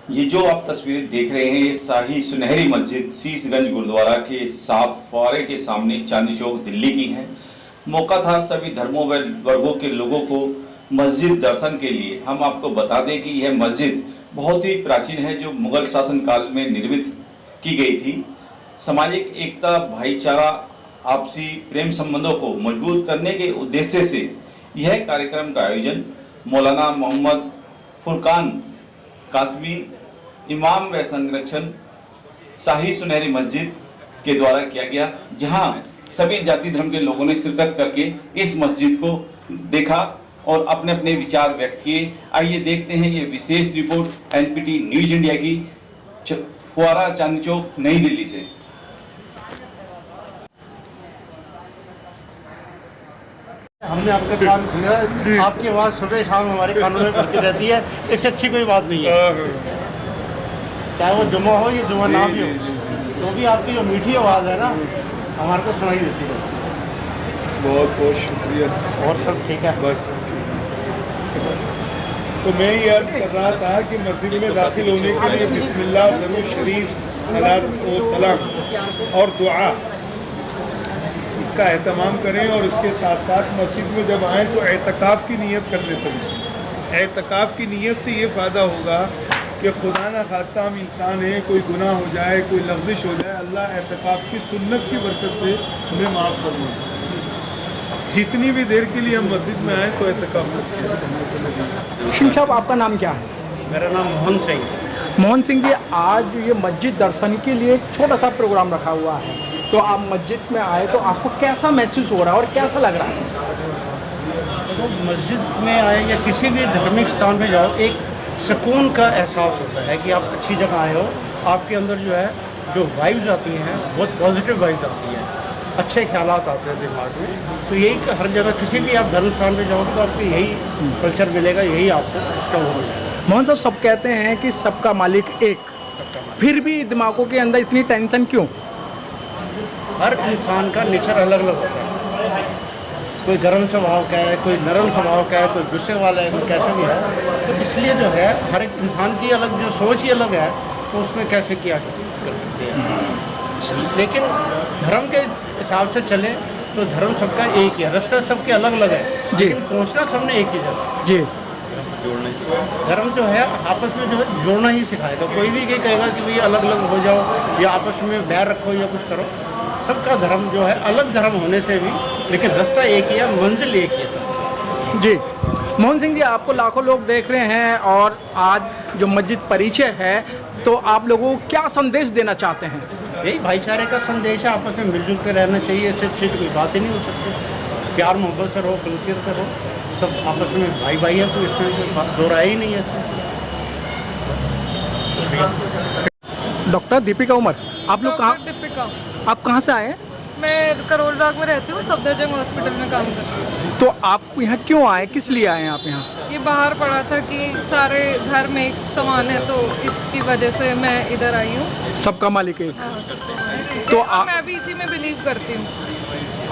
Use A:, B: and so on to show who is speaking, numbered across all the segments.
A: ये जो आप तस्वीरें देख रहे हैं, ये शाही सुनहरी मस्जिद शीशगंज गुरुद्वारा के साथ फुआरे के सामने चांदनी चौक दिल्ली की है। मौका था सभी धर्मों व वर्गों के लोगों को मस्जिद दर्शन के लिए। हम आपको बता दें कि यह मस्जिद बहुत ही प्राचीन है, जो मुगल शासन काल में निर्मित की गई थी। सामाजिक एकता, भाईचारा, आपसी प्रेम संबंधों को मजबूत करने के उद्देश्य से यह कार्यक्रम का आयोजन मौलाना मोहम्मद फुरकान कासमी, इमाम व संरक्षण शाही सुनहरी मस्जिद के द्वारा किया गया, जहां सभी जाति धर्म के लोगों ने शिरकत करके इस मस्जिद को देखा और अपने अपने विचार व्यक्त किए। आइए देखते हैं ये विशेष रिपोर्ट एनपीटी न्यूज इंडिया की फुआरा चांदनी चौक नई दिल्ली से।
B: हमने आपके कान सुना, आपकी आवाज़ सुबह शाम हमारे कानों में पड़ती रहती है। इससे अच्छी कोई बात नहीं है, चाहे वो जुमा हो या जुमा ना भी हो, तो भी आपकी जो मीठी आवाज़ है ना हमारे को सुनाई देती है।
C: बहुत बहुत शुक्रिया।
B: और सब ठीक है
C: बस। तो मैं ये अर्ज कर रहा था कि मस्जिद में दाखिल होने के लिए बिस्मिल्लाह, दरूद शरीफ, सलात व सलाम और दुआ इसका एहतमाम करें। और इसके साथ साथ मस्जिद में जब आएँ तो एतकाफ़ की नीयत करने से एतकाफ़ की नीयत से ये फ़ायदा होगा कि खुदा ना खास्ता हम इंसान हैं, कोई गुनाह हो जाए, कोई लफ्ज़िश हो जाए, अल्लाह एतकाफ़ की सुन्नत की बरकत से हमें माफ़ फरमाए। जितनी भी देर के लिए हम मस्जिद में आए तो एतकाफ़ करते।
D: सिंह साहब, आपका नाम क्या है?
B: मेरा नाम मोहन सिंह।
D: मोहन सिंह जी, आज ये मस्जिद दर्शन के लिए एक छोटा सा प्रोग्राम रखा हुआ है, तो आप मस्जिद में आए तो आपको कैसा महसूस हो रहा है और कैसा लग रहा है?
B: तो मस्जिद में आए या किसी भी धार्मिक स्थान पे जाओ, एक सुकून का एहसास होता है कि आप अच्छी जगह आए हो। आपके अंदर जो है जो वाइब्स आती हैं बहुत पॉजिटिव वाइब्स आती हैं, अच्छे ख्यालात आते हैं दिमाग में। तो यही हर जगह किसी भी आप धर्म स्थान पे जाओगे तो आपको यही कल्चर मिलेगा, यही आपको इसका वो मिलेगा।
D: मोहन साहब, सब कहते हैं कि सबका मालिक एक, फिर भी दिमागों के अंदर इतनी टेंशन क्यों?
B: हर इंसान का नेचर अलग अलग होता है। कोई गर्म स्वभाव का है, कोई नरम स्वभाव का है, कोई गुस्से वाला है, कोई कैसा भी है। तो इसलिए जो है हर एक इंसान की अलग जो सोच ही अलग है, तो उसमें कैसे किया कर सकते हैं। लेकिन धर्म के हिसाब से चले तो धर्म सबका एक ही है, रास्ता सबके अलग अलग है, लेकिन पहुँचना सबने एक ही जगह
D: जी।
B: धर्म जो है आपस में जो है जोड़ना ही सिखाएगा। कोई भी ये कहेगा कि भाई अलग अलग हो जाओ या आपस में बैर रखो या कुछ करो, सबका धर्म जो है अलग धर्म होने से भी, लेकिन रास्ता एक ही है, मंजिल एक ही है सब।
D: जी मोहन सिंह जी, आपको लाखों लोग देख रहे हैं और आज जो मस्जिद परिचय है, तो आप लोगों को क्या संदेश देना चाहते हैं?
B: यही भाईचारे का संदेश है, आपस में मिलजुल कर रहना चाहिए। इससे अच्छी कोई बात ही नहीं हो सकती। प्यार मोहब्बत से रहो, कल्चर से रहो, सब आपस में भाई भाई है, तो इसमें कोई दो राय ही नहीं है।
D: डॉक्टर दीपिका उमर, आप लोग कहाँ,
E: दीपिका,
D: आप कहाँ से आए हैं?
E: मैं करोल बाग में रहती हूँ, सफदरजंग हॉस्पिटल में काम करती हूँ।
D: तो आप यहाँ क्यों आए, किस लिए आए हैं आप यहाँ?
E: ये बाहर पड़ा था कि सारे धर्म एक समान है, तो इसकी वजह से मैं इधर आई हूँ।
D: सबका मालिक एक।
E: हाँ, सबको।
D: तो
E: मैं भी इसी में बिलीव करती हूँ।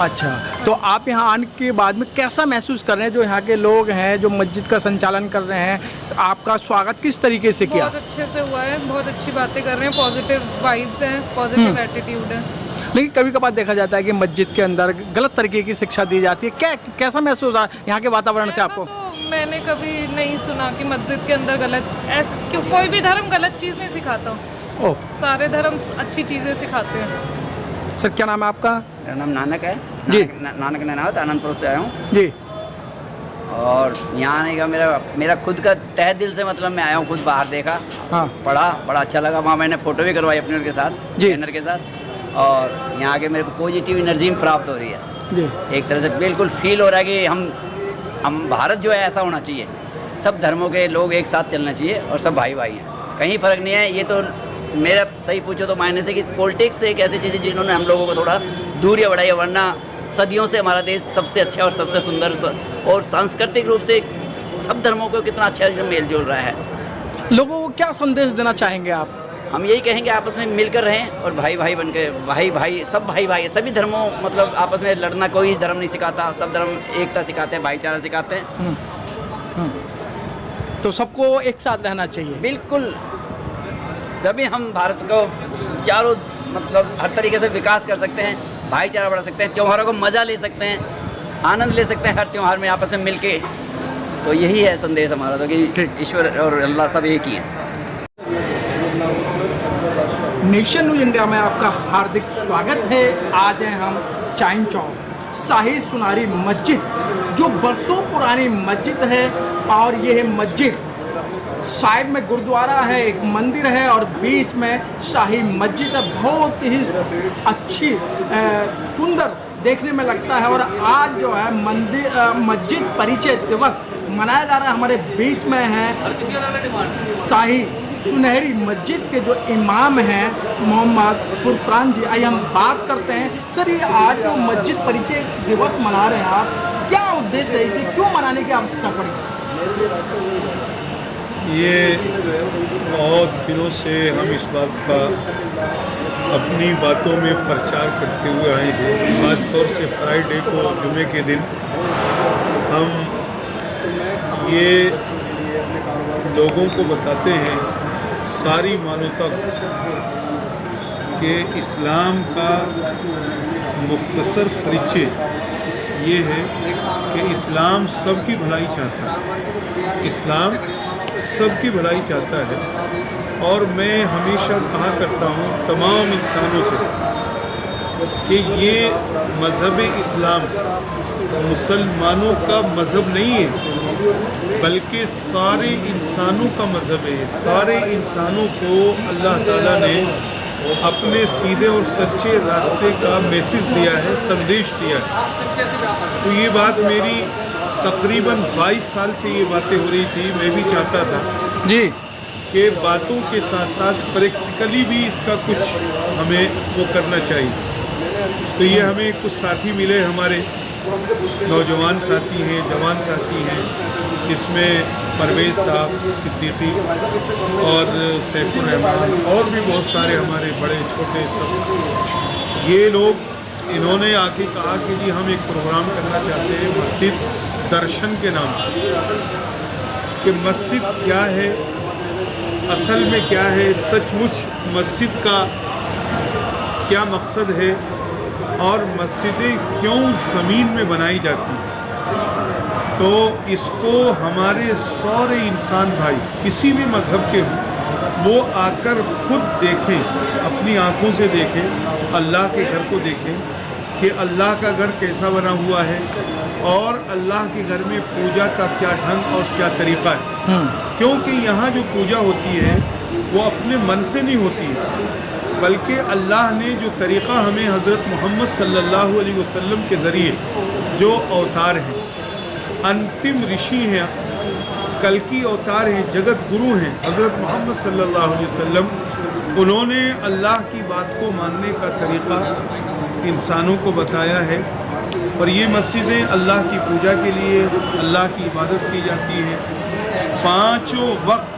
D: अच्छा, तो आप यहाँ आने के बाद में कैसा महसूस कर रहे हैं? जो यहाँ के लोग हैं जो मस्जिद का संचालन कर रहे हैं, आपका स्वागत किस तरीके से किया?
E: बहुत अच्छे से हुआ है, बहुत अच्छी बातें कर रहे हैं, पॉजिटिव वाइब्स हैं, पॉजिटिव एटीट्यूड है।
D: लेकिन कभी कभार देखा जाता है कि मस्जिद के अंदर गलत तरीके की शिक्षा दी जाती है, कैसा महसूस हो रहा है यहाँ के वातावरण से आपको?
E: तो मैंने कभी नहीं सुना कि मस्जिद के अंदर गलत क्यों, कोई भी धर्म गलत चीज़ नहीं सिखाता।
D: ओह,
E: सारे धर्म अच्छी चीज़ें सिखाते हैं।
D: सर क्या नाम है आपका?
F: मेरा नाम नानक है
D: जी।
F: नानक नैनावत, आनंदपुर से आया हूँ।
D: जी।
F: और यहाँ आने का मेरा खुद का तहे दिल से मतलब मैं आया हूँ, खुद बाहर देखा,
D: हाँ,
F: पढ़ा, बड़ा अच्छा लगा। वहाँ मैंने फ़ोटो भी करवाई अपने उनके साथ,
D: जी,
F: ट्रेनर के साथ। और यहाँ आके मेरे को पॉजिटिव एनर्जी प्राप्त हो रही है
D: जी।
F: एक तरह से बिल्कुल फील हो रहा है कि हम भारत जो है ऐसा होना चाहिए, सब धर्मों के लोग एक साथ चलना चाहिए और सब भाई भाई हैं, कहीं फ़र्क नहीं है। ये तो मेरा सही पूछो तो मायने से कि पॉलिटिक्स एक ऐसी चीज़ है जिन्होंने हम लोगों को थोड़ा दूरियाँ बढ़ाई है, वरना सदियों से हमारा देश सबसे अच्छा और सबसे सुंदर और सांस्कृतिक रूप से सब धर्मों को कितना अच्छा मेल जोल रहा है।
D: लोगों को क्या संदेश देना चाहेंगे आप?
F: हम यही कहेंगे आपस में मिलकर रहें और भाई भाई बन के, भाई भाई सब भाई भाई, सभी धर्मों मतलब आपस में लड़ना कोई धर्म नहीं सिखाता, सब धर्म एकता सिखाते हैं, भाईचारा सिखाते हैं।
D: तो सबको एक साथ रहना चाहिए।
F: बिल्कुल जब भी हम भारत को चारों मतलब हर तरीके से विकास कर सकते हैं, भाईचारा बढ़ा सकते हैं, त्योहारों को मज़ा ले सकते हैं, आनंद ले सकते हैं हर त्यौहार में आपस में मिल के। तो यही है संदेश हमारा, तो कि ईश्वर और अल्लाह सब एक ही हैं।
D: नेशन न्यूज़ इंडिया में आपका हार्दिक स्वागत है। आज हैं हम चाइन चौक, शाही सुनारी मस्जिद, जो बरसों पुरानी मस्जिद है। और ये है मस्जिद, साइड में गुरुद्वारा है, एक मंदिर है और बीच में शाही मस्जिद है। बहुत ही अच्छी सुंदर देखने में लगता है। और आज जो है मस्जिद परिचय दिवस मनाया जा रहा है। हमारे बीच में है शाही सुनहरी मस्जिद के जो इमाम हैं मोहम्मद फुरकान जी। आइए हम बात करते हैं। सर, ये आज जो मस्जिद परिचय दिवस मना रहे हैं आप, क्या उद्देश्य है, इसे क्यों मनाने की आवश्यकता पड़ी?
C: ये बहुत दिनों से हम इस बात का अपनी बातों में प्रचार करते हुए आए हैं। ख़ास तौर से फ्राइडे को, जुमे के दिन, हम ये लोगों को बताते हैं, सारी मानवता के इस्लाम का मुख्तसर परिचय ये है कि इस्लाम सबकी भलाई चाहता है। इस्लाम सबकी भलाई चाहता है। और मैं हमेशा कहा करता हूँ तमाम इंसानों से कि ये मज़हब इस्लाम मुसलमानों का मज़हब नहीं है, बल्कि सारे इंसानों का मज़हब है। सारे इंसानों को अल्लाह ताला ने अपने सीधे और सच्चे रास्ते का मैसेज दिया है, संदेश दिया है। तो ये बात मेरी तकरीबन 22 साल से ये बातें हो रही थी। मैं भी चाहता था
D: जी
C: कि बातों के साथ साथ प्रैक्टिकली भी इसका कुछ हमें वो करना चाहिए। तो ये हमें कुछ साथी मिले, हमारे नौजवान साथी हैं, जवान साथी हैं, इसमें परवेज़ साहब, सिद्दीकी और सैफुर रहमान और भी बहुत सारे हमारे बड़े छोटे सब। ये लोग इन्होंने आके कहा कि जी हम एक प्रोग्राम करना चाहते हैं मस्जिद दर्शन के नाम से, कि मस्जिद क्या है, असल में क्या है, सचमुच मस्जिद का क्या मकसद है और मस्जिदें क्यों ज़मीन में बनाई जाती हैं। तो इसको हमारे सारे इंसान भाई किसी भी मज़हब के हों, वो आकर ख़ुद देखें, अपनी आँखों से देखें, अल्लाह के घर को देखें कि अल्लाह का घर कैसा बना हुआ है और अल्लाह के घर में पूजा का क्या ढंग और क्या तरीक़ा है। क्योंकि यहाँ जो पूजा होती है वो अपने मन से नहीं होती है, बल्कि अल्लाह ने जो तरीक़ा हमें हज़रत मोहम्मद सल्लल्लाहु अलैहि वसल्लम के ज़रिए जो अवतार हैं, अंतिम ऋषि हैं, कल की अवतार हैं, जगत गुरु हैं हज़रत मोहम्मद सल्लल्लाहु अलैहि वसल्लम, उन्होंने अल्लाह की बात को मानने का तरीक़ा इंसानों को बताया है। और ये मस्जिदें अल्लाह की पूजा के लिए, अल्लाह की इबादत की जाती है। 5 वक्त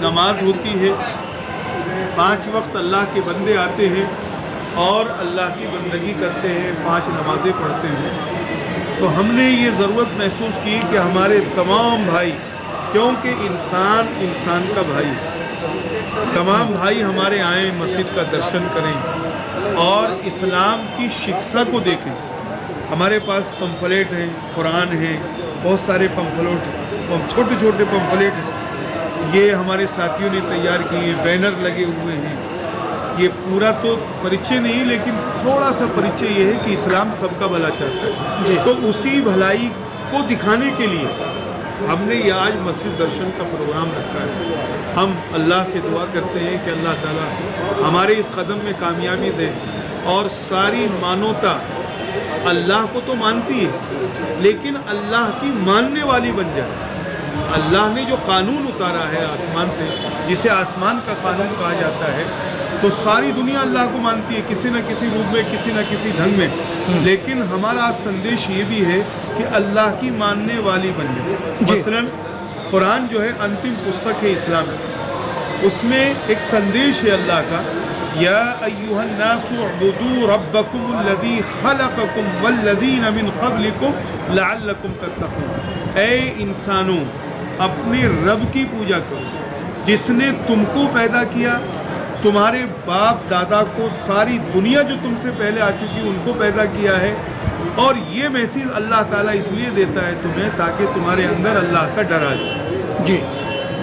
C: नमाज होती है, 5 वक्त अल्लाह के बंदे आते हैं और अल्लाह की बंदगी करते हैं, 5 नमाज़ें पढ़ते हैं। तो हमने ये ज़रूरत महसूस की कि हमारे तमाम भाई, क्योंकि इंसान इंसान का भाई, तमाम भाई हमारे आएँ, मस्जिद का दर्शन करें और इस्लाम की शिक्षा को देखें। हमारे पास पंफलेट हैं, कुरान हैं, बहुत सारे पंफलेट, छोटे छोटे पंफलेट हैं, ये हमारे साथियों ने तैयार किए, बैनर लगे हुए हैं। ये पूरा तो परिचय नहीं, लेकिन थोड़ा सा परिचय ये है कि इस्लाम सबका भला चाहता है। तो उसी भलाई को दिखाने के लिए हमने ये आज मस्जिद दर्शन का प्रोग्राम रखा है। हम अल्लाह से दुआ करते हैं कि अल्लाह ताला हमारे इस कदम में कामयाबी दे और सारी मानवता अल्लाह को तो मानती है, लेकिन अल्लाह की मानने वाली बन जाए। अल्लाह ने जो कानून उतारा है आसमान से, जिसे आसमान का कानून कहा जाता है, तो सारी दुनिया अल्लाह को मानती है, किसी न किसी रूप में, किसी न किसी ढंग में। लेकिन हमारा संदेश ये भी है कि अल्लाह की मानने वाली बन जाए। मसलन कुरान जो है अंतिम पुस्तक है इस्लाम, उसमें एक संदेश है अल्लाह का, या अय्युहन नासु उबुदू रब्बकुमुल्लज़ी खलक़कुम वल्लज़ीना मिन क़ब्लिकुम लअल्लकुम तत्तक़ून। ऐ इंसानों, अपने रब की पूजा करो जिसने तुमको पैदा किया तुम्हारे बाप दादा को सारी दुनिया जो तुमसे पहले आ चुकी उनको पैदा किया है, और ये मैसेज अल्लाह ताला इसलिए देता है तुम्हें ताकि तुम्हारे अंदर अल्लाह का डर आ जाए।
D: जी।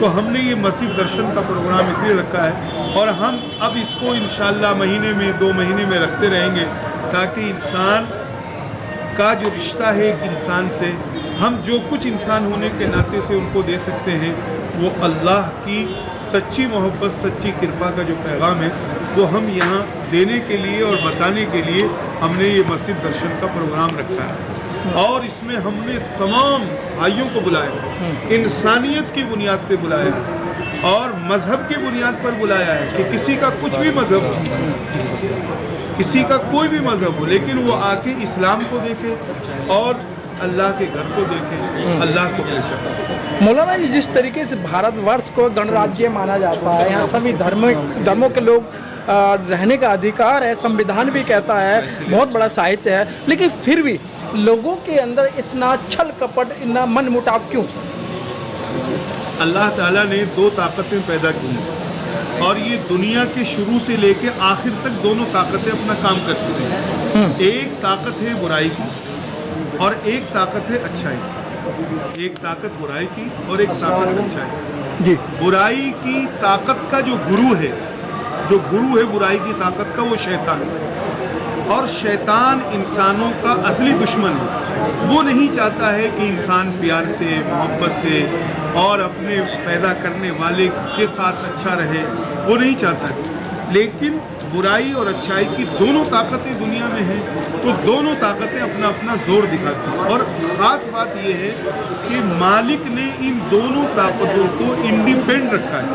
C: तो हमने ये मस्जिद दर्शन का प्रोग्राम इसलिए रखा है, और हम अब इसको इंशाअल्लाह महीने में 2 महीने में रखते रहेंगे, ताकि इंसान का जो रिश्ता है एक इंसान से, हम जो कुछ इंसान होने के नाते से उनको दे सकते हैं, वो अल्लाह की सच्ची मोहब्बत, सच्ची कृपा का जो पैगाम है वो हम यहाँ देने के लिए और बताने के लिए हमने ये मस्जिद दर्शन का प्रोग्राम रखा है। और इसमें हमने तमाम भाइयों को बुलाया, इंसानियत की बुनियाद पे बुलाया है और मज़हब की बुनियाद पर बुलाया है कि किसी का कुछ भी मज़हब हो, किसी का कोई भी मज़हब हो, लेकिन वो आके इस्लाम को देखे और अल्लाह के घर को देखे, अल्लाह को पहचाने।
D: मौलाना जी, जिस तरीके से भारतवर्ष को गणराज्य माना जाता है, यहाँ सभी धर्मों के लोग रहने का अधिकार है, संविधान भी कहता है, बहुत बड़ा साहित्य है, लेकिन फिर भी लोगों के अंदर इतना छल कपट, इतना मन मुटाव क्यों?
C: अल्लाह ताला ने 2 ताकतें पैदा की हैं और ये दुनिया के शुरू से लेके आखिर तक दोनों ताकतें अपना काम करती रही। एक ताकत है बुराई की और एक ताकत है अच्छाई की। एक ताकत बुराई की और एक ताकत अच्छाई
D: जी।
C: बुराई की ताकत का जो गुरु है बुराई की ताकत का, वो शैतान है। और शैतान इंसानों का असली दुश्मन है। वो नहीं चाहता है कि इंसान प्यार से, मोहब्बत से और अपने पैदा करने वाले के साथ अच्छा रहे, वो नहीं चाहता है। लेकिन बुराई और अच्छाई की दोनों ताकतें दुनिया में हैं, तो दोनों ताकतें अपना अपना जोर दिखाती हैं। और ख़ास बात यह है कि मालिक ने इन दोनों ताकतों को इंडिपेंडेंट रखा है,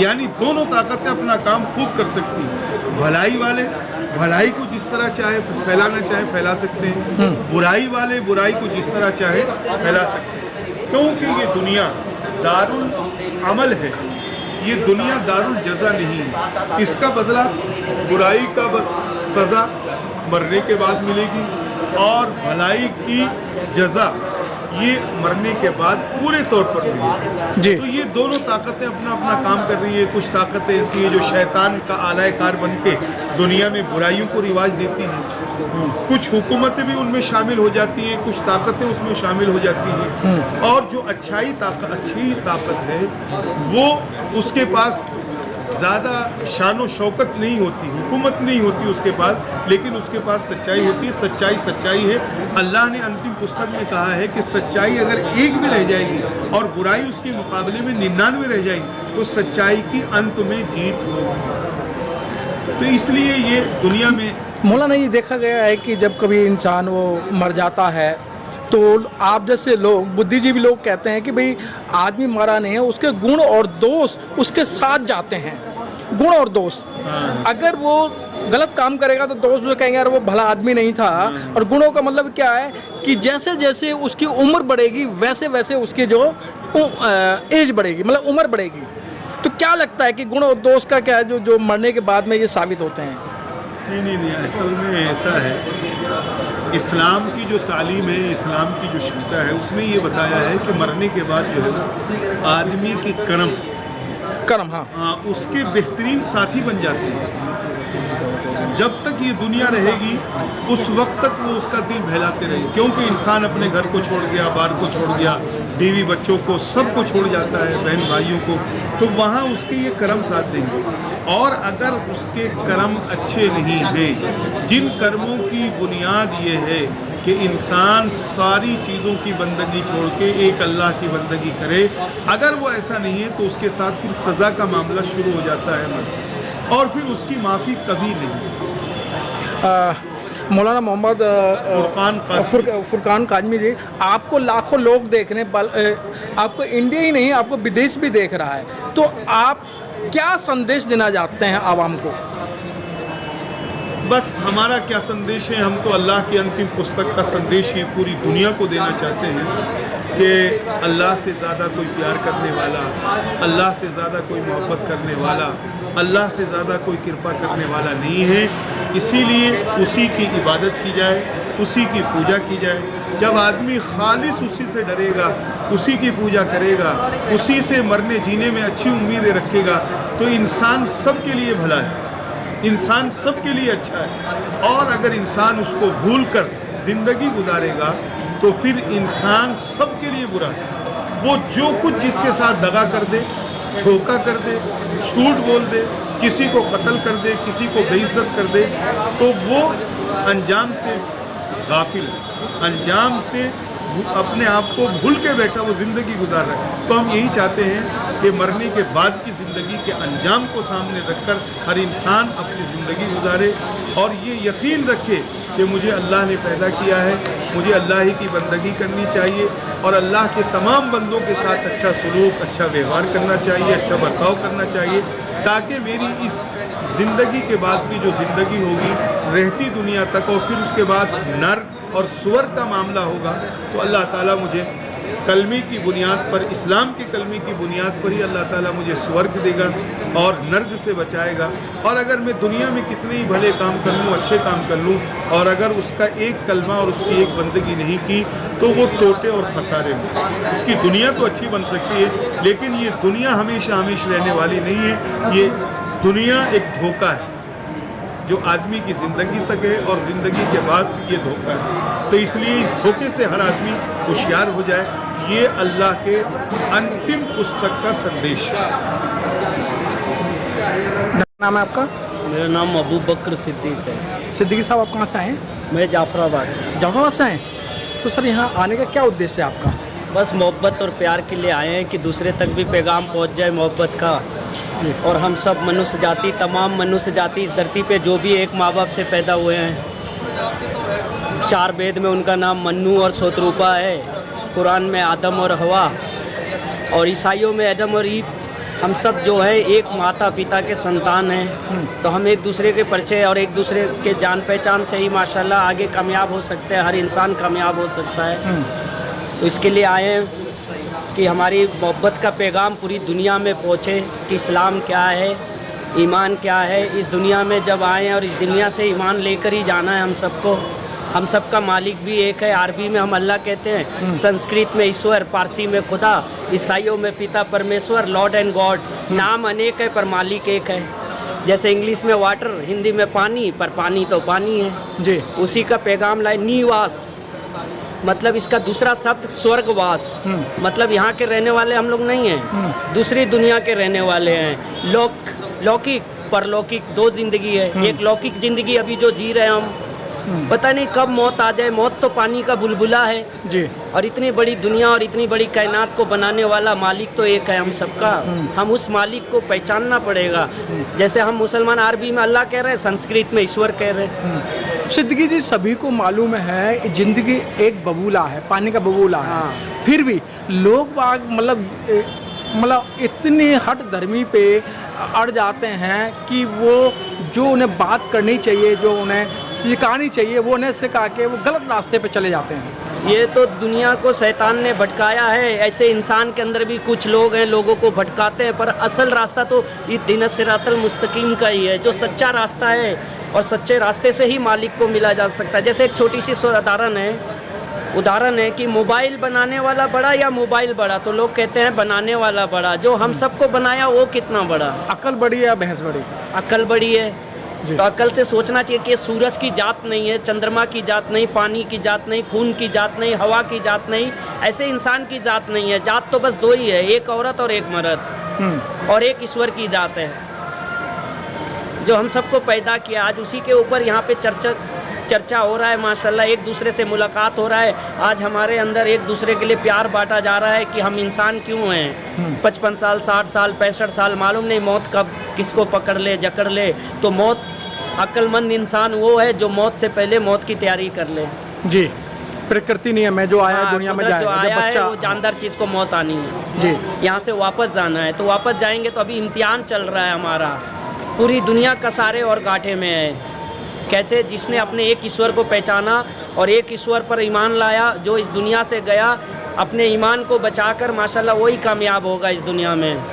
C: यानी दोनों ताकतें अपना काम खूब कर सकती हैं। भलाई वाले भलाई को जिस तरह चाहे फैलाना चाहे फैला सकते हैं, बुराई वाले बुराई को जिस तरह चाहे फैला सकते हैं, क्योंकि ये दुनिया दारुल अमल है, ये दुनिया दारुल जज़ा नहीं है। इसका बदला बुराई का सज़ा मरने के बाद मिलेगी और भलाई की जज़ा ये मरने के बाद पूरे तौर पर मिलेगी। तो ये दोनों ताकतें अपना अपना काम कर रही है। कुछ ताकतें ऐसी है जो शैतान का आलायकार बन के दुनिया में बुराइयों को रिवाज देती हैं, कुछ हुकूमतें भी उनमें शामिल हो जाती हैं, कुछ ताकतें उसमें शामिल हो जाती हैं। और जो अच्छी ताकत है वो उसके पास ज़्यादा शान शौकत नहीं होती, हुकूमत नहीं होती उसके पास, लेकिन उसके पास सच्चाई होती है। सच्चाई है। अल्लाह ने अंतिम पुस्तक में कहा है कि सच्चाई अगर एक भी रह जाएगी और बुराई उसके मुकाबले में 99 रह जाएगी, तो सच्चाई की अंत में जीत होगी। तो इसलिए ये दुनिया में
D: मौलाना ये देखा गया है कि जब कभी इंसान वो मर जाता है तो आप जैसे लोग, बुद्धिजीवी लोग कहते हैं कि भाई आदमी मरा नहीं है, उसके गुण और दोष उसके साथ जाते हैं। गुण और दोष, अगर वो गलत काम करेगा तो दोस्त जो कहेंगे यार वो भला आदमी नहीं था, और गुणों का मतलब क्या है कि जैसे जैसे उसकी उम्र बढ़ेगी वैसे वैसे उसकी जो एज बढ़ेगी, मतलब उम्र बढ़ेगी। तो क्या लगता है कि गुण और दोष का क्या है जो मरने के बाद में ये साबित होते हैं?
C: नहीं, असल में ऐसा है, इस्लाम की जो तालीम है, इस्लाम की जो शिक्षा है, उसमें ये बताया है कि मरने के बाद जो है आदमी के कर्म हाँ उसके बेहतरीन साथी बन जाते हैं। जब तक ये दुनिया रहेगी उस वक्त तक वो उसका दिल बहलाते रहेंगे, क्योंकि इंसान अपने घर को छोड़ गया, बार को छोड़ गया, बीवी बच्चों को सबको छोड़ जाता है, बहन भाइयों को, तो वहाँ उसके ये कर्म साथ देंगे। और अगर उसके कर्म अच्छे नहीं हैं, जिन कर्मों की बुनियाद ये है कि इंसान सारी चीज़ों की बंदगी छोड़ के एक अल्लाह की बंदगी करे, अगर वो ऐसा नहीं है तो उसके साथ फिर सज़ा का मामला शुरू हो जाता है और फिर उसकी माफ़ी कभी नहीं।
D: मौलाना मोहम्मद फुरकान काज़मी जी, आपको लाखों लोग देख रहे हैं, आपको इंडिया ही नहीं आपको विदेश भी देख रहा है, तो आप क्या संदेश देना चाहते हैं आवाम को?
C: बस हमारा क्या संदेश है, हम तो अल्लाह की अंतिम पुस्तक का संदेश ही पूरी दुनिया को देना चाहते हैं कि अल्लाह से ज़्यादा कोई प्यार करने वाला, अल्लाह से ज़्यादा कोई मोहब्बत करने वाला, अल्लाह से ज़्यादा कोई कृपा करने वाला नहीं है। इसीलिए उसी की इबादत की जाए, उसी की पूजा की जाए, जब आदमी खालिस उसी से डरेगा, उसी की पूजा करेगा, उसी से मरने जीने में अच्छी उम्मीदें रखेगा, तो इंसान सबके लिए भला है, इंसान सबके लिए अच्छा है। और अगर इंसान उसको भूल कर ज़िंदगी गुजारेगा तो फिर इंसान सबके लिए बुरा है। वो जो कुछ जिसके साथ दगा कर दे, धोखा कर दे, झूठ बोल दे, किसी को कत्ल कर दे, किसी को बेइज्जत कर दे, तो वो अंजाम से गाफिल है, अंजाम से अपने आप को भूल के बैठा वो ज़िंदगी गुजार रहा है। तो हम यही चाहते हैं कि मरने के बाद की ज़िंदगी के अंजाम को सामने रखकर हर इंसान अपनी ज़िंदगी गुजारे और ये यकीन रखे कि मुझे अल्लाह ने पैदा किया है, मुझे अल्लाह ही की बंदगी करनी चाहिए और अल्लाह के तमाम बंदों के साथ अच्छा सलूक, अच्छा व्यवहार करना चाहिए, अच्छा बर्ताव करना चाहिए, ताकि मेरी इस ज़िंदगी के बाद की जो ज़िंदगी होगी रहती दुनिया तक और फिर उसके बाद नर्क और स्वर्ग का मामला होगा, तो अल्लाह ताला मुझे कलमे की बुनियाद पर, इस्लाम के कलमे की बुनियाद पर ही अल्लाह ताला मुझे स्वर्ग देगा और नर्क से बचाएगा। और अगर मैं दुनिया में कितने ही भले काम कर लूँ, अच्छे काम कर लूँ, और अगर उसका एक कलमा और उसकी एक बंदगी नहीं की तो वो टोटे और खसारे में, उसकी दुनिया तो अच्छी बन सकती है लेकिन ये दुनिया हमेशा हमेशा रहने वाली नहीं है। ये दुनिया एक धोखा है जो आदमी की ज़िंदगी तक है और ज़िंदगी के बाद ये धोखा है। तो इसलिए इस धोखे से हर आदमी होशियार हो जाए, ये अल्लाह के अंतिम पुस्तक का संदेश है।
D: नाम है आपका?
G: मेरा नाम अबू बकर सिद्दीक है।
D: सिद्दीकी साहब, आप कहाँ से आए?
G: मैं जाफराबाद से।
D: जाफराबाद से आए? तो सर यहाँ आने का क्या उद्देश्य है आपका?
G: बस मोहब्बत और प्यार के लिए आए हैं कि दूसरे तक भी पैगाम पहुंच जाए मोहब्बत का, और हम सब मनुष्य जाति, तमाम मनुष्य जाति इस धरती पे जो भी एक माँ बाप से पैदा हुए हैं, 4 वेद में उनका नाम मन्नू और शोतरूपा है, कुरान में आदम और हवा, और ईसाइयों में एडम और ईव, हम सब जो है एक माता पिता के संतान हैं। तो हम एक दूसरे के परिचय और एक दूसरे के जान पहचान से ही माशाल्लाह आगे कामयाब हो सकते हैं, हर इंसान कामयाब हो सकता है। तो इसके लिए आए हैं कि हमारी मोहब्बत का पैगाम पूरी दुनिया में पहुँचे कि इस्लाम क्या है, ईमान क्या है। इस दुनिया में जब आए हैं और इस दुनिया से ईमान लेकर ही जाना है हम सबको। हम सबका मालिक भी एक है, अरबी में हम अल्लाह कहते हैं, संस्कृत में ईश्वर, पारसी में खुदा, ईसाइयों में पिता परमेश्वर, लॉर्ड एंड गॉड। नाम अनेक है पर मालिक एक है। जैसे इंग्लिश में वाटर, हिंदी में पानी, पर पानी तो पानी है जी। उसी का पैगाम लाए। निवास मतलब इसका दूसरा शब्द स्वर्गवास, मतलब यहाँ के रहने वाले हम लोग नहीं हैं, दूसरी दुनिया के रहने वाले हैं। लौकिक परलौकिक 2 जिंदगी है। एक लौकिक जिंदगी अभी जो जी रहे हैं हम, पता नहीं कब मौत आ जाए। मौत तो पानी का बुलबुला है जी, और इतनी बड़ी दुनिया और इतनी बड़ी कायनात को बनाने वाला मालिक तो एक है हम सबका। हम उस मालिक को पहचानना पड़ेगा। जैसे हम मुसलमान अरबी में अल्लाह कह रहे हैं, संस्कृत में ईश्वर कह रहे हैं।
D: सिद्दीकी जी, सभी को मालूम है जिंदगी एक बबूला है, पानी का बबूला है। फिर भी लोग बाग मतलब इतनी हट धर्मी पे अड़ जाते हैं कि वो जो उन्हें बात करनी चाहिए, जो उन्हें सिखानी चाहिए, वो उन्हें सिखा के वो गलत रास्ते पे चले जाते हैं।
G: ये तो दुनिया को शैतान ने भटकाया है। ऐसे इंसान के अंदर भी कुछ लोग हैं, लोगों को भटकाते हैं, पर असल रास्ता तो इहदिना सिरातल मुस्तकीम का ही है, जो सच्चा रास्ता है। और सच्चे रास्ते से ही मालिक को मिला जा सकता है। जैसे एक छोटी सी उदाहरण है कि मोबाइल बनाने वाला बड़ा या मोबाइल बड़ा, तो लोग कहते हैं बनाने वाला बड़ा। जो हम सबको बनाया वो कितना बड़ा?
D: अकल बड़ी है या भैंस बड़ी?
G: अकल बड़ी है। तो अकल से सोचना चाहिए कि सूरज की जात नहीं है, चंद्रमा की जात नहीं, पानी की जात नहीं, खून की जात नहीं, हवा की जात नहीं, ऐसे इंसान की जात नहीं है। जात तो बस 2 ही है, एक औरत और एक मर्द, और एक ईश्वर की जात है जो हम सबको पैदा किया। आज उसी के ऊपर यहाँ पे चर्चा हो रहा है माशाल्लाह, एक दूसरे से मुलाकात हो रहा है। आज हमारे अंदर एक दूसरे के लिए प्यार बांटा जा रहा है कि हम इंसान क्यों हैं। 55 साल, 60 साल, 65 साल, मालूम नहीं मौत कब किसको पकड़ ले, जकड़ ले। तो मौत, अक्लमंद इंसान वो है जो मौत से पहले मौत की तैयारी कर ले
D: जी। प्रकृति नियम है, जो आया दुनिया में जाएगा,
G: जो आया है वो जानदार चीज़ को मौत आनी है जी। यहाँ से वापस जाना है, तो वापस जाएंगे। तो अभी इम्तिहान चल रहा है हमारा, पूरी दुनिया कसारे और गाठे में है। कैसे? जिसने अपने एक ईश्वर को पहचाना और एक ईश्वर पर ईमान लाया, जो इस दुनिया से गया अपने ईमान को बचाकर, माशाल्लाह वही कामयाब होगा इस दुनिया में।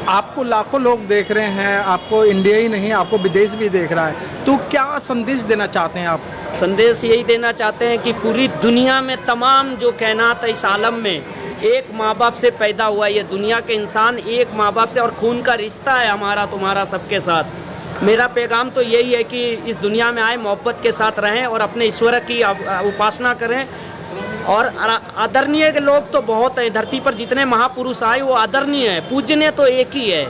D: आपको लाखों लोग देख रहे हैं, आपको इंडिया ही नहीं, आपको विदेश भी देख रहा है, तो क्या संदेश देना चाहते हैं आप
G: संदेश यही देना चाहते हैं कि पूरी दुनिया में तमाम जो कायनात है इस आलम में एक माँ बाप से पैदा हुआ, ये दुनिया के इंसान एक माँ बाप से, और खून का रिश्ता है हमारा तुम्हारा सबके साथ। मेरा पैगाम तो यही है कि इस दुनिया में आए मोहब्बत के साथ रहें और अपने ईश्वर की उपासना करें। और आदरणीय के लोग तो बहुत हैं, धरती पर जितने महापुरुष आए वो आदरणीय है, पूजनीय तो एक ही है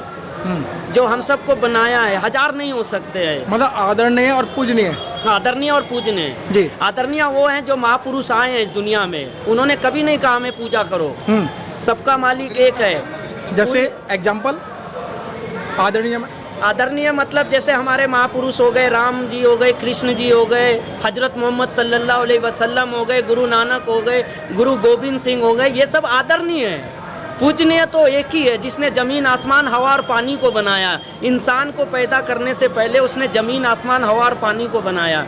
G: जो हम सबको बनाया है, हजार नहीं हो सकते हैं।
D: मतलब आदरणीय और पूजनीय।
G: आदरणीय और पूजनीय
D: जी।
G: आदरणीय वो हैं जो महापुरुष आए हैं इस दुनिया में, उन्होंने कभी नहीं कहा हमें पूजा करो, सबका मालिक एक है।
D: जैसे एग्जाम्पल आदरणीय में,
G: आदरणीय मतलब जैसे हमारे महापुरुष हो गए, राम जी हो गए, कृष्ण जी हो गए, हजरत मोहम्मद सल्लल्लाहु अलैहि वसल्लम हो गए, गुरु नानक हो गए, गुरु गोविंद सिंह हो गए, ये सब आदरणीय है। पूजनीय तो एक ही है जिसने ज़मीन आसमान हवा और पानी को बनाया। इंसान को पैदा करने से पहले उसने ज़मीन आसमान हवा और पानी को बनाया।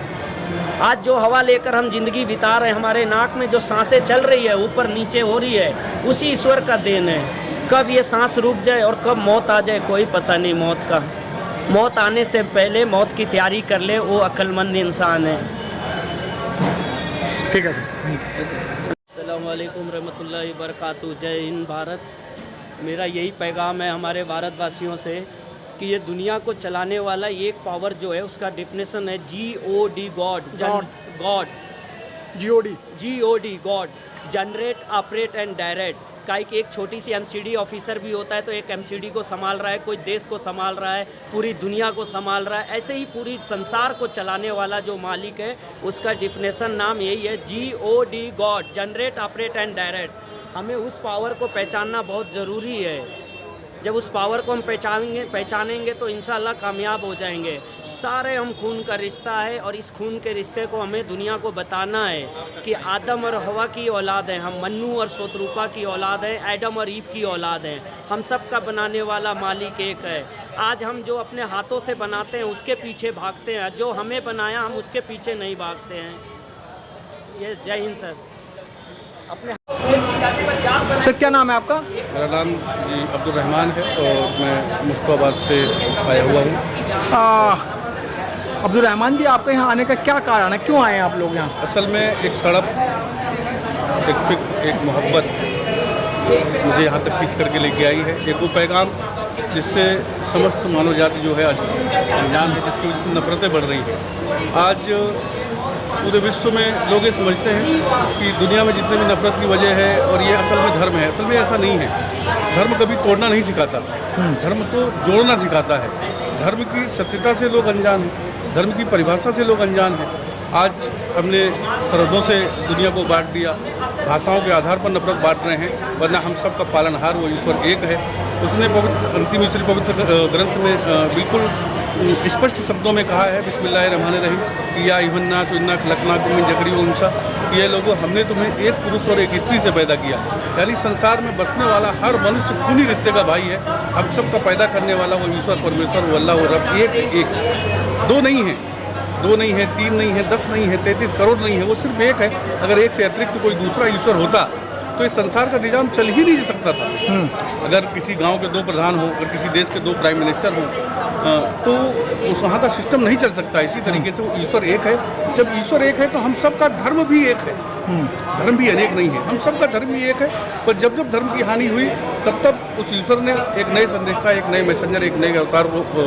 G: आज जो हवा लेकर हम जिंदगी बिता रहे हैं, हमारे नाक में जो सांसें चल रही है, ऊपर नीचे हो रही है, उसी ईश्वर का देन है। कब ये सांस रुक जाए और कब मौत आ जाए कोई पता नहीं मौत का। मौत आने से पहले मौत की तैयारी कर ले, वो अक्लमंद इंसान है।
D: ठीक है सर।
G: अस्सलामुअलैकुम रहमतुल्लाहि बरकातहू। जय हिंद भारत। मेरा यही पैगाम है हमारे भारतवासियों से कि ये दुनिया को चलाने वाला एक पावर जो है उसका डेफिनेशन है GOD God. GOD God, generate, operate and direct. काई कि एक छोटी सी MCD ऑफिसर भी होता है तो एक MCD को संभाल रहा है, कोई देश को संभाल रहा है, पूरी दुनिया को संभाल रहा है। ऐसे ही पूरी संसार को चलाने वाला जो मालिक है उसका डिफिनेशन नाम यही है GOD God, generate, operate and direct. हमें उस पावर को पहचानना बहुत ज़रूरी है। जब उस पावर को हम पहचानेंगे तो इंशाल्लाह कामयाब हो जाएंगे। सारे हम खून का रिश्ता है और इस खून के रिश्ते को हमें दुनिया को बताना है कि आदम और हवा की औलाद हैं हम, मन्नू और शतरूपा की औलाद हैं, एडम और ईव की औलाद हैं। हम सब का बनाने वाला मालिक एक है। आज हम जो अपने हाथों से बनाते हैं उसके पीछे भागते हैं, जो हमें बनाया हम उसके पीछे नहीं भागते हैं। ये जय हिंद सर। अपने
D: सर क्या नाम है आपका?
C: मेरा नाम जी अब्दुल रहमान है और मैं मुस्तफाबाद से आया हुआ हूँ।
D: अब्दुल रहमान जी, आपके यहाँ आने का क्या कारण है, क्यों आए हैं आप लोग यहाँ?
C: असल में एक तड़प, एक फिक्र, एक मोहब्बत मुझे यहाँ तक खींच करके लेके आई है। एक वो पैगाम जिससे समस्त मानव जाति जो है अनजान है, जिसकी वजह से नफरतें बढ़ रही हैं। आज पूरे विश्व में लोग ये समझते हैं कि दुनिया में जितने भी नफरत की वजह है और ये असल में धर्म है। असल में ऐसा नहीं है। धर्म कभी तोड़ना नहीं सिखाता, धर्म तो जोड़ना सिखाता है। धर्म की सत्यता से लोग अनजान हैं, धर्म की परिभाषा से लोग अनजान हैं। आज हमने सरहदों से दुनिया को बांट दिया, भाषाओं के आधार पर नफरत बांट रहे हैं, वरना हम सब का पालनहार वो ईश्वर एक है। उसने पवित्र अंतिम ईश्वरी पवित्र ग्रंथ में बिल्कुल स्पष्ट शब्दों में कहा है, बिस्मिल्लाहिर्रहमानिर्रहीम, कि या अय्युहन्नास इन्ना खलक़नाकुम मिन ज़करिन व उन्सा, ये लोगों हमने तुम्हें एक पुरुष और एक स्त्री से पैदा किया। यानी संसार में बसने वाला हर मनुष्य खूनी रिश्ते का भाई है। हम सब का पैदा करने वाला वो ईश्वर परमेश्वर, वो अल्लाह, वो रब एक, दो नहीं है, 2 नहीं है, 3 नहीं है, 10 नहीं है, 33 करोड़ नहीं है, वो सिर्फ एक है। अगर एक से अतिरिक्त कोई दूसरा ईश्वर होता तो इस संसार का निजाम चल ही नहीं सकता था। अगर किसी गांव के 2 प्रधान हो, अगर किसी देश के 2 प्राइम मिनिस्टर हो, तो उस वहाँ का सिस्टम नहीं चल सकता। इसी तरीके से वो ईश्वर एक है। जब ईश्वर एक है तो हम सबका धर्म भी एक है, धर्म भी अनेक नहीं है, हम सबका धर्म भी एक है। पर जब जब धर्म की हानि हुई तब उस ईश्वर ने एक नए संदेष्टा, एक नए मैसेंजर, एक नए अवतार को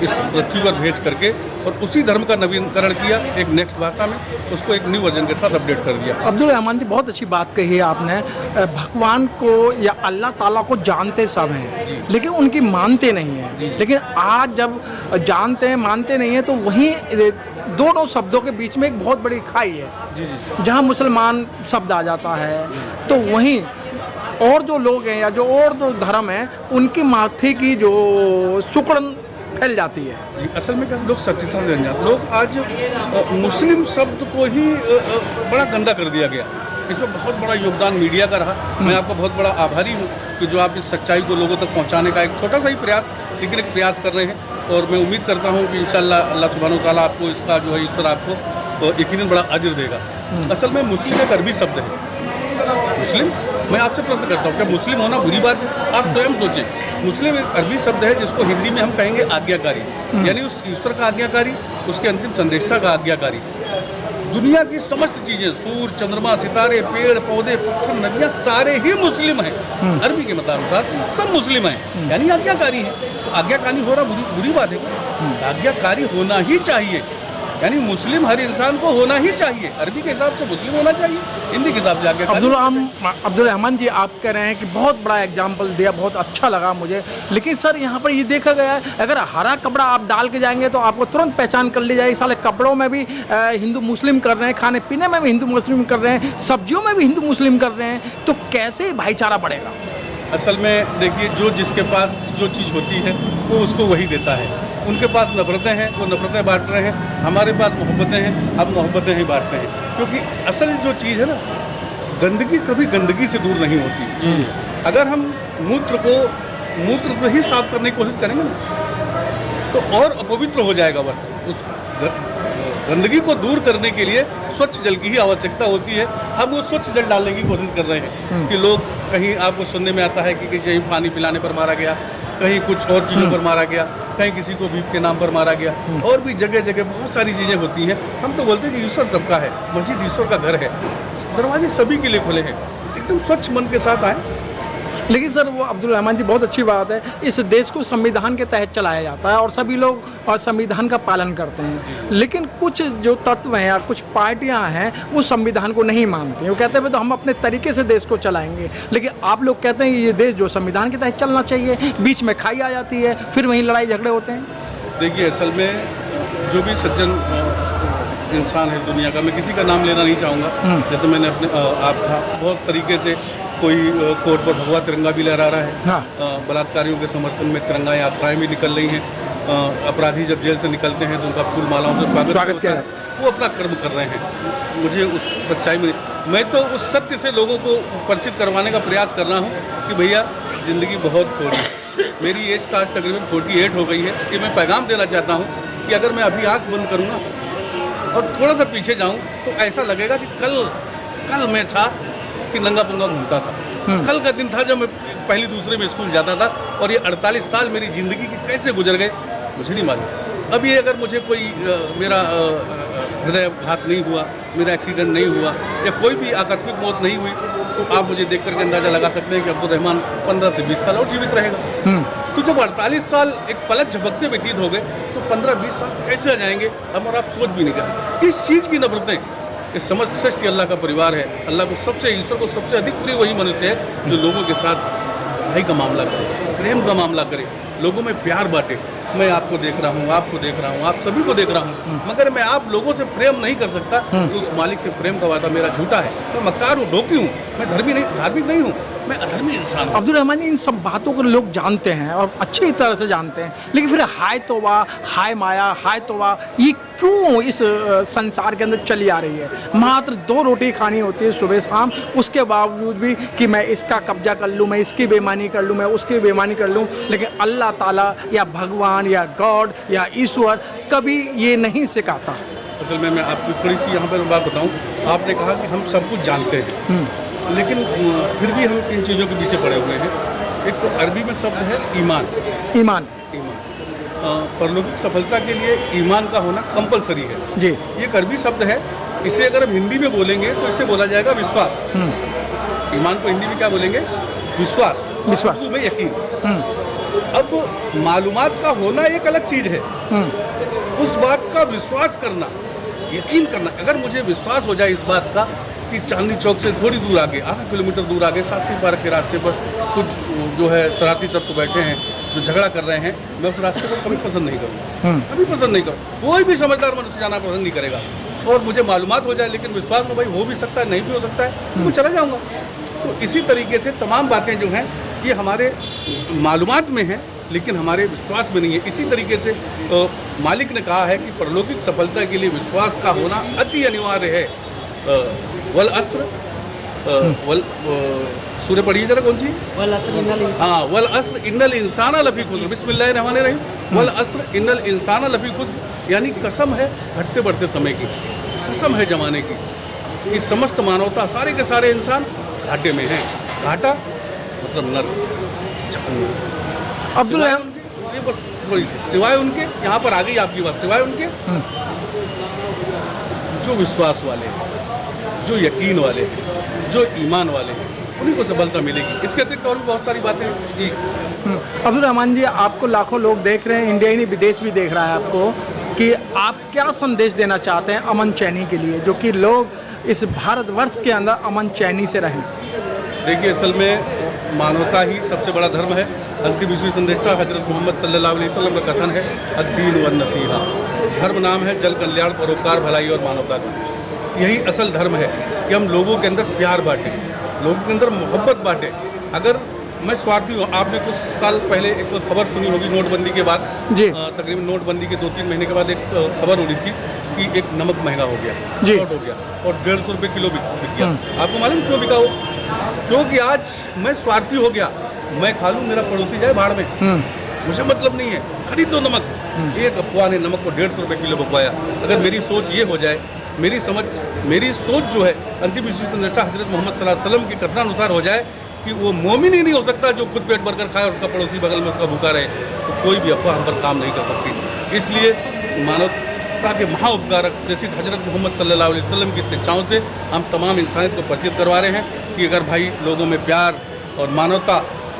C: इस पृथ्वी पर भेज करके और उसी धर्म का नवीनीकरण किया, एक नेक्स्ट भाषा में उसको एक न्यू वर्जन के साथ अपडेट कर दिया।
D: अब्दुल रहमान जी, बहुत अच्छी बात कही है आपने। भगवान को या अल्लाह ताला को जानते सब हैं लेकिन उनकी मानते नहीं हैं। लेकिन आज जब जानते हैं मानते नहीं हैं तो वहीं दोनों शब्दों के बीच में एक बहुत बड़ी खाई है। जहाँ मुसलमान शब्द आ जाता है तो वहीं और जो लोग हैं या जो और जो धर्म है उनकी माथे की जो सुकड़न फैल जाती है।
C: जी, असल में क्या लोग सत्यता से अनजान, लोग आज मुस्लिम शब्द को ही बड़ा गंदा कर दिया गया। इसमें बहुत बड़ा योगदान मीडिया का रहा। मैं आपका बहुत बड़ा आभारी हूँ कि जो आप इस सच्चाई को लोगों तक पहुँचाने का एक छोटा सा ही प्रयास, लेकिन एक प्रयास कर रहे हैं। और मैं उम्मीद करता हूँ कि इंशाअल्लाह अल्लाह सुब्हानहू तआला आपको इसका जो है ईश्वर आपको यकीनन बड़ा अजर देगा। असल में मुस्लिम एक अरबी शब्द है। मुस्लिम, मैं आपसे प्रश्न करता हूँ, क्या मुस्लिम होना बुरी बात है? आप स्वयं सोचें। मुस्लिम एक अरबी शब्द है जिसको हिंदी में हम कहेंगे आज्ञाकारी, यानी उस ईश्वर का आज्ञाकारी, उसके अंतिम संदेष्टा का आज्ञाकारी।
H: दुनिया की समस्त चीज़ें, सूर्य, चंद्रमा, सितारे, पेड़ पौधे, पत्थर, नदियाँ, सारे ही मुस्लिम हैं। अरबी के अनुसार सब मुस्लिम हैं, यानी आज्ञाकारी हैं। तो आज्ञाकारी हो रहा बुरी बात है? आज्ञाकारी होना ही चाहिए, यानी मुस्लिम हर इंसान को होना ही चाहिए। अरबी के हिसाब से मुस्लिम होना चाहिए, हिंदी के हिसाब से आज्ञाकारी।
D: अब्दुल रहमान जी, आप कह रहे हैं कि बहुत बड़ा एग्जाम्पल दिया, बहुत अच्छा लगा मुझे। लेकिन सर यहाँ पर ये देखा गया है, अगर हरा कपड़ा आप डाल के जाएंगे तो आपको तुरंत पहचान कर ली जाएगी। साले कपड़ों में भी हिंदू मुस्लिम कर रहे हैं, खाने पीने में भी हिंदू मुस्लिम कर रहे हैं, सब्जियों में भी हिंदू मुस्लिम कर रहे हैं, तो कैसे भाईचारा बढ़ेगा?
H: असल में देखिए, जो जिसके पास जो चीज़ होती है वो उसको वही देता है। उनके पास नफरतें हैं, वो नफरतें बांट रहे हैं, हमारे पास मोहब्बतें हैं, अब मोहब्बतें ही बांटते हैं। क्योंकि असल जो चीज़ है ना, गंदगी कभी गंदगी से दूर नहीं होती। अगर हम मूत्र से ही साफ करने की कोशिश करेंगे ना, तो और अपवित्र हो जाएगा वस्त्र। उस गंदगी को दूर करने के लिए स्वच्छ जल की ही आवश्यकता होती है। हम वो स्वच्छ जल डालने की कोशिश कर रहे हैं कि लोग, कहीं आपको सुनने में आता है कि कहीं पानी पिलाने पर मारा गया, कहीं कुछ और चीज़ों पर मारा गया, कहीं किसी को भीख के नाम पर मारा गया, और भी जगह जगह बहुत सारी चीज़ें होती हैं। हम तो बोलते हैं कि ईश्वर सबका है, मस्जिद ईश्वर का घर है, दरवाजे सभी के लिए खुले हैं, एकदम स्वच्छ मन के साथ आए।
D: लेकिन सर, वो अब्दुल रहमान जी, बहुत अच्छी बात है, इस देश को संविधान के तहत चलाया जाता है और सभी लोग संविधान का पालन करते हैं। लेकिन कुछ जो तत्व हैं या कुछ पार्टियां हैं वो संविधान को नहीं मानती हैं। वो कहते हैं तो हम अपने तरीके से देश को चलाएंगे। लेकिन आप लोग कहते हैं ये देश जो संविधान के तहत चलना चाहिए, बीच में खाई आ जाती है, फिर वहीं लड़ाई झगड़े होते हैं।
H: देखिए, असल में जो भी सज्जन इंसान है दुनिया का, मैं किसी का नाम लेना नहीं चाहूँगा, जैसे मैंने अपने आप कहा, बहुत तरीके से कोई कोर्ट पर भगवा तिरंगा भी लहरा रहा है। हाँ। बलात्कारियों के समर्थन में तिरंगा यात्राएं भी निकल रही हैं। अपराधी जब जेल से निकलते हैं तो उनका फूल मालाओं से स्वागत किया है। वो अपना कर्म कर रहे हैं। मुझे उस सच्चाई में, मैं तो उस सत्य से लोगों को परिचित करवाने का प्रयास कर रहा हूँ कि भैया, ज़िंदगी बहुत थोड़ी है। मेरी एज तो आज तकरीबन 48 हो गई है कि मैं पैगाम देना चाहता हूँ कि अगर मैं अभी आँख बंद करूँ ना और थोड़ा सा पीछे जाऊँ तो ऐसा लगेगा कि कल मैं था कि नंगा पुंगा घूमता था। कल का दिन था जब मैं पहली दूसरे में स्कूल जाता था, और ये 48 साल मेरी ज़िंदगी के कैसे गुजर गए मुझे नहीं मालूम। अब ये अगर मुझे कोई मेरा हृदयाघात नहीं हुआ, मेरा एक्सीडेंट नहीं हुआ, या कोई भी आकस्मिक मौत नहीं हुई, तो आप मुझे देख करके अंदाज़ा लगा सकते हैं कि अब्दुल रहमान 15 से 20 साल और जीवित रहेगा। तो जब 48 साल एक पलक झपकते व्यतीत हो गए, तो 15-20 साल कैसे आ जाएंगे हम और आप सोच भी नहीं कर। किस चीज़ की नफरतें? ये समस्त सृष्टि अल्लाह का परिवार है। अल्लाह को सबसे, ईश्वर को सबसे अधिक प्रिय वही मनुष्य है जो लोगों के साथ भलाई का मामला करे, प्रेम का मामला करे, लोगों में प्यार बांटे। मैं आपको देख रहा हूँ, आपको देख रहा हूँ, आप सभी को देख रहा हूँ, मगर मैं आप लोगों से प्रेम नहीं कर सकता तो उस मालिक से प्रेम का वादा मेरा झूठा है। मैं मक्कार हूँ, ढोकी हूँ, मैं धार्मिक नहीं हूँ, मैं अधर्मी इंसान हूँ।
D: अब्दुल रहमान जी, इन सब बातों को लोग जानते हैं और अच्छी तरह से जानते हैं, लेकिन फिर हाय तौबा, हाय माया, हाय तौबा, ये क्यों इस संसार के अंदर चली आ रही है? मात्र 2 रोटी खानी होती है सुबह शाम, उसके बावजूद भी कि मैं इसका कब्जा कर लूँ, मैं इसकी बेईमानी कर लूँ, मैं उसकी बेईमानी कर लूँ, लेकिन अल्लाह ताला या भगवान या गॉड या ईश्वर कभी ये नहीं सिखाता।
H: असल में मैं आपको थोड़ी सी यहाँ पर बात बताऊँ। आपने कहा कि हम सब कुछ जानते हैं, लेकिन फिर भी हम इन चीज़ों के पीछे पड़े हुए हैं। एक तो अरबी में शब्द है ईमान।
D: ईमान
H: परलौकिक सफलता के लिए ईमान का होना कंपलसरी है
D: जी।
H: ये एक अरबी शब्द है। इसे अगर हम हिंदी में बोलेंगे तो इसे बोला जाएगा विश्वास। ईमान को हिंदी में क्या बोलेंगे? विश्वास।
D: विश्वास
H: में यकीन। अब मालूमात का होना एक अलग चीज़ है, उस बात का विश्वास करना, यकीन करना। अगर मुझे विश्वास हो जाए इस बात का कि चांदनी चौक से थोड़ी दूर आगे, आधा किलोमीटर दूर आगे, शास्त्री पार्क के रास्ते पर कुछ जो है शरारती तत्व बैठे हैं जो झगड़ा कर रहे हैं, मैं उस रास्ते को कभी पसंद नहीं करूँगा, कभी पसंद नहीं करूँ। कोई भी समझदार मनुष्य जाना पसंद नहीं करेगा। और मुझे मालूमात हो जाए, लेकिन विश्वास में भाई हो भी सकता है, नहीं भी हो सकता है, तो मैं चला जाऊँगा। तो इसी तरीके से तमाम बातें जो हैं ये हमारे मालूमात में हैं, लेकिन हमारे विश्वास में नहीं है। इसी तरीके से मालिक ने कहा है कि परलौकिक सफलता के लिए विश्वास का होना अति अनिवार्य है। वल अस्र, वल सूर्य पढ़िए जरा, कौन सी? वल अस्र इन्नल इंसाना लफी खुस्र। बिस्मिल्लाहिर्रहमानिर्रहीम। वल अस्र इन्नल इंसाना लफी खुस्र, यानी कसम है घटते बढ़ते समय की, कसम है जमाने की, कि समस्त मानवता, सारे के सारे इंसान घाटे में हैं। घाटा मतलब नर।
D: अब्दुल
H: ये बस थोड़ी सी सिवाय उनके, यहाँ पर आ गई आपकी बात, सिवाय उनके जो विश्वास वाले हैं, जो यकीन वाले हैं, जो ईमान वाले हैं, उन्हीं को सफलता मिलेगी। इसके अतिरिक्त और भी बहुत सारी बातें जी।
D: अब्दुल रहमान जी, आपको लाखों लोग देख रहे हैं, इंडिया ही नहीं विदेश भी देख रहा है आपको, कि आप क्या संदेश देना चाहते हैं अमन चैनी के लिए, जो कि लोग इस भारतवर्ष के अंदर अमन चैनी से रहें?
H: देखिए, असल में मानवता ही सबसे बड़ा धर्म है। अंतिम विश्व संदेष्टा हजरत मोहम्मद सल्लल्लाहु अलैहि वसल्लम का कथन है, अद्दीन व नसीहा। धर्म नाम है जल कल्याण, परोपकार, भलाई और मानवता का। यही असल धर्म है कि हम लोगों के अंदर प्यार बांटें, लोगों के अंदर मोहब्बत बांटें। अगर मैं स्वार्थी हूँ, आपने कुछ साल पहले एक खबर सुनी होगी नोटबंदी के बाद
D: जी,
H: तकरीबन नोटबंदी के 2-3 महीने के बाद एक खबर हो रही थी कि एक नमक महंगा हो गया,
D: जी,
H: शॉर्ट हो गया और 150 रुपये किलो बिक गया। आपको मालूम क्यों बिका हो? क्योंकि आज मैं स्वार्थी हो गया, मैं खा लूँ, मेरा पड़ोसी जाए भाड़ में, मुझे मतलब नहीं है, खरीद लो नमक। एक अफवाह ने नमक को 150 रुपये किलो बिकवाया। अगर मेरी सोच ये हो जाए, मेरी सोच जो है अंतिम विश्व संदेशा हजरत मोहम्मद सल्लल्लाहु अलैहि वसल्लम के कथनानुसार हो जाए कि वो मोमिन ही नहीं हो सकता जो खुद पेट भरकर खाए और उसका पड़ोसी बगल में उसका भूखा रहे, तो कोई भी अफवाह हम पर काम नहीं कर सकती। इसलिए मानवता के महाउपकारक जैसे हजरत मोहम्मद सल्लल्लाहु अलैहि वसल्लम की शिक्षाओं से हम तमाम इंसानियत को परिचित करवा रहे हैं कि अगर भाई लोगों में प्यार और मानवता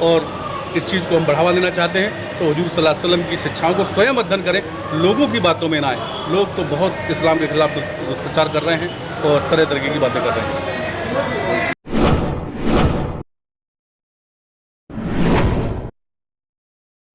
H: और इस चीज़ को हम बढ़ावा देना चाहते हैं तो हुजूर सल्लल्लाहु अलैहि वसल्लम की शिक्षाओं को स्वयं अध्ययन करें, लोगों की बातों में ना आए। लोग तो बहुत इस्लाम के खिलाफ दुष्प्रचार कर रहे हैं और तरह तरह की बातें कर रहे हैं।